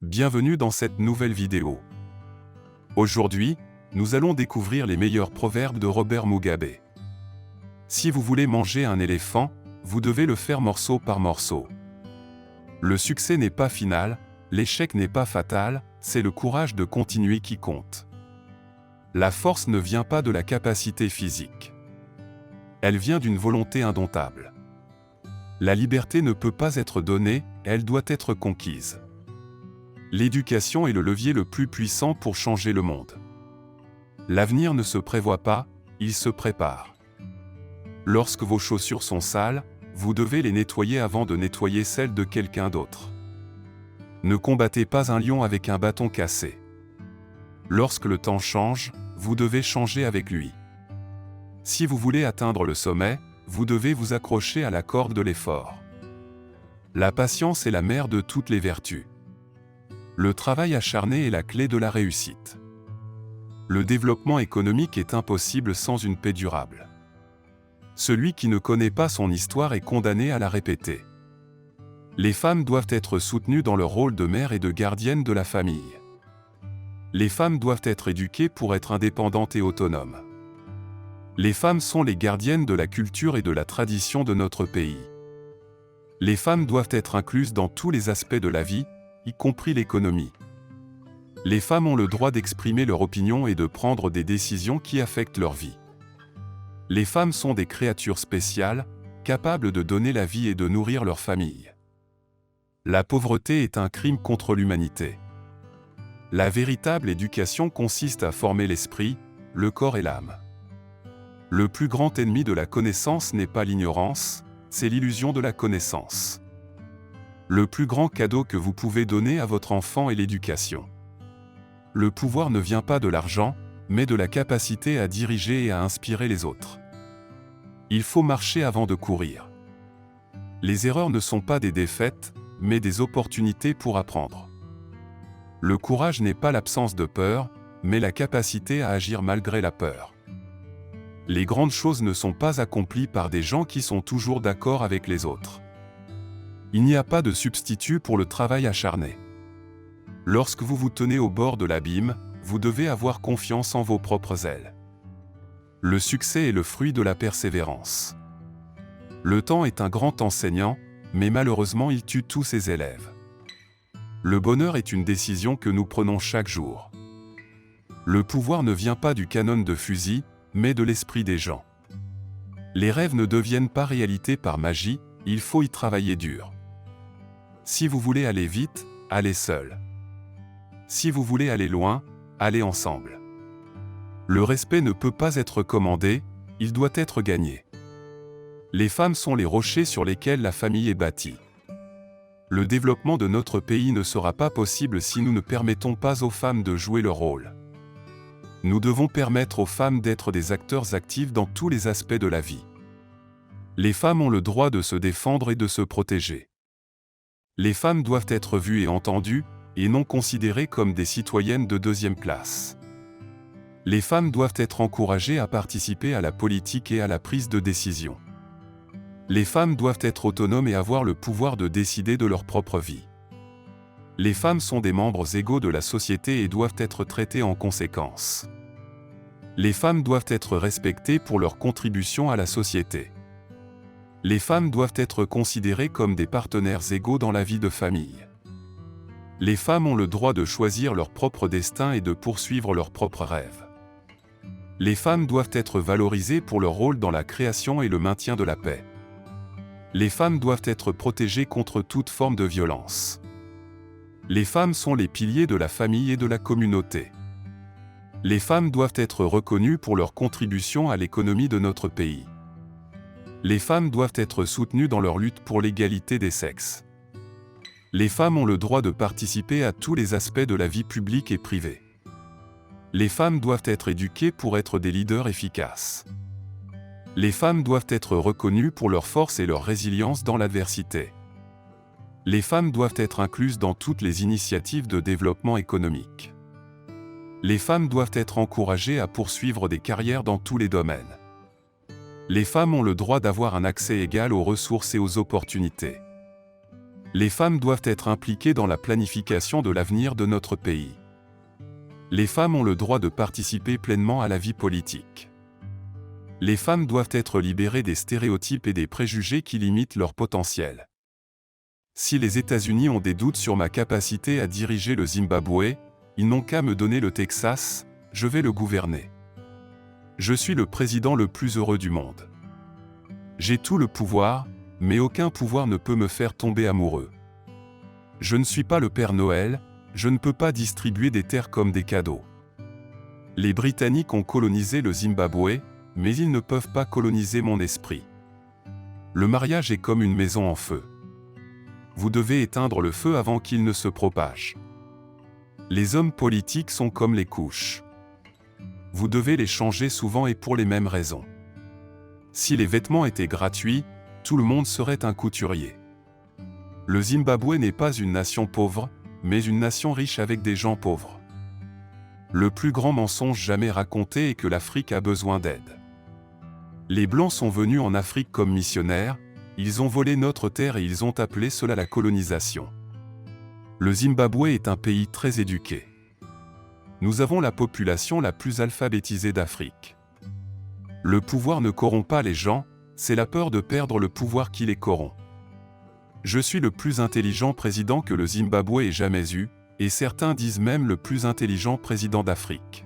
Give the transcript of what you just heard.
Bienvenue dans cette nouvelle vidéo. Aujourd'hui, nous allons découvrir les meilleurs proverbes de Robert Mugabe. Si vous voulez manger un éléphant, vous devez le faire morceau par morceau. Le succès n'est pas final, l'échec n'est pas fatal, c'est le courage de continuer qui compte. La force ne vient pas de la capacité physique. Elle vient d'une volonté indomptable. La liberté ne peut pas être donnée, elle doit être conquise. L'éducation est le levier le plus puissant pour changer le monde. L'avenir ne se prévoit pas, il se prépare. Lorsque vos chaussures sont sales, vous devez les nettoyer avant de nettoyer celles de quelqu'un d'autre. Ne combattez pas un lion avec un bâton cassé. Lorsque le temps change, vous devez changer avec lui. Si vous voulez atteindre le sommet, vous devez vous accrocher à la corde de l'effort. La patience est la mère de toutes les vertus. Le travail acharné est la clé de la réussite. Le développement économique est impossible sans une paix durable. Celui qui ne connaît pas son histoire est condamné à la répéter. Les femmes doivent être soutenues dans leur rôle de mère et de gardienne de la famille. Les femmes doivent être éduquées pour être indépendantes et autonomes. Les femmes sont les gardiennes de la culture et de la tradition de notre pays. Les femmes doivent être incluses dans tous les aspects de la vie, y compris l'économie. Les femmes ont le droit d'exprimer leur opinion et de prendre des décisions qui affectent leur vie. Les femmes sont des créatures spéciales, capables de donner la vie et de nourrir leur famille. La pauvreté est un crime contre l'humanité. La véritable éducation consiste à former l'esprit, le corps et l'âme. Le plus grand ennemi de la connaissance n'est pas l'ignorance, c'est l'illusion de la connaissance. Le plus grand cadeau que vous pouvez donner à votre enfant est l'éducation. Le pouvoir ne vient pas de l'argent, mais de la capacité à diriger et à inspirer les autres. Il faut marcher avant de courir. Les erreurs ne sont pas des défaites, mais des opportunités pour apprendre. Le courage n'est pas l'absence de peur, mais la capacité à agir malgré la peur. Les grandes choses ne sont pas accomplies par des gens qui sont toujours d'accord avec les autres. Il n'y a pas de substitut pour le travail acharné. Lorsque vous vous tenez au bord de l'abîme, vous devez avoir confiance en vos propres ailes. Le succès est le fruit de la persévérance. Le temps est un grand enseignant, mais malheureusement il tue tous ses élèves. Le bonheur est une décision que nous prenons chaque jour. Le pouvoir ne vient pas du canon de fusil, mais de l'esprit des gens. Les rêves ne deviennent pas réalité par magie, il faut y travailler dur. Si vous voulez aller vite, allez seul. Si vous voulez aller loin, allez ensemble. Le respect ne peut pas être commandé, il doit être gagné. Les femmes sont les rochers sur lesquels la famille est bâtie. Le développement de notre pays ne sera pas possible si nous ne permettons pas aux femmes de jouer leur rôle. Nous devons permettre aux femmes d'être des acteurs actifs dans tous les aspects de la vie. Les femmes ont le droit de se défendre et de se protéger. Les femmes doivent être vues et entendues, et non considérées comme des citoyennes de deuxième classe. Les femmes doivent être encouragées à participer à la politique et à la prise de décision. Les femmes doivent être autonomes et avoir le pouvoir de décider de leur propre vie. Les femmes sont des membres égaux de la société et doivent être traitées en conséquence. Les femmes doivent être respectées pour leur contribution à la société. Les femmes doivent être considérées comme des partenaires égaux dans la vie de famille. Les femmes ont le droit de choisir leur propre destin et de poursuivre leurs propres rêves. Les femmes doivent être valorisées pour leur rôle dans la création et le maintien de la paix. Les femmes doivent être protégées contre toute forme de violence. Les femmes sont les piliers de la famille et de la communauté. Les femmes doivent être reconnues pour leur contribution à l'économie de notre pays. Les femmes doivent être soutenues dans leur lutte pour l'égalité des sexes. Les femmes ont le droit de participer à tous les aspects de la vie publique et privée. Les femmes doivent être éduquées pour être des leaders efficaces. Les femmes doivent être reconnues pour leur force et leur résilience dans l'adversité. Les femmes doivent être incluses dans toutes les initiatives de développement économique. Les femmes doivent être encouragées à poursuivre des carrières dans tous les domaines. Les femmes ont le droit d'avoir un accès égal aux ressources et aux opportunités. Les femmes doivent être impliquées dans la planification de l'avenir de notre pays. Les femmes ont le droit de participer pleinement à la vie politique. Les femmes doivent être libérées des stéréotypes et des préjugés qui limitent leur potentiel. Si les États-Unis ont des doutes sur ma capacité à diriger le Zimbabwe, ils n'ont qu'à me donner le Texas, je vais le gouverner. Je suis le président le plus heureux du monde. J'ai tout le pouvoir, mais aucun pouvoir ne peut me faire tomber amoureux. Je ne suis pas le Père Noël, je ne peux pas distribuer des terres comme des cadeaux. Les Britanniques ont colonisé le Zimbabwe, mais ils ne peuvent pas coloniser mon esprit. Le mariage est comme une maison en feu. Vous devez éteindre le feu avant qu'il ne se propage. Les hommes politiques sont comme les couches. Vous devez les changer souvent et pour les mêmes raisons. Si les vêtements étaient gratuits, tout le monde serait un couturier. Le Zimbabwe n'est pas une nation pauvre, mais une nation riche avec des gens pauvres. Le plus grand mensonge jamais raconté est que l'Afrique a besoin d'aide. Les Blancs sont venus en Afrique comme missionnaires, ils ont volé notre terre et ils ont appelé cela la colonisation. Le Zimbabwe est un pays très éduqué. Nous avons la population la plus alphabétisée d'Afrique. Le pouvoir ne corrompt pas les gens, c'est la peur de perdre le pouvoir qui les corrompt. Je suis le plus intelligent président que le Zimbabwe ait jamais eu, et certains disent même le plus intelligent président d'Afrique.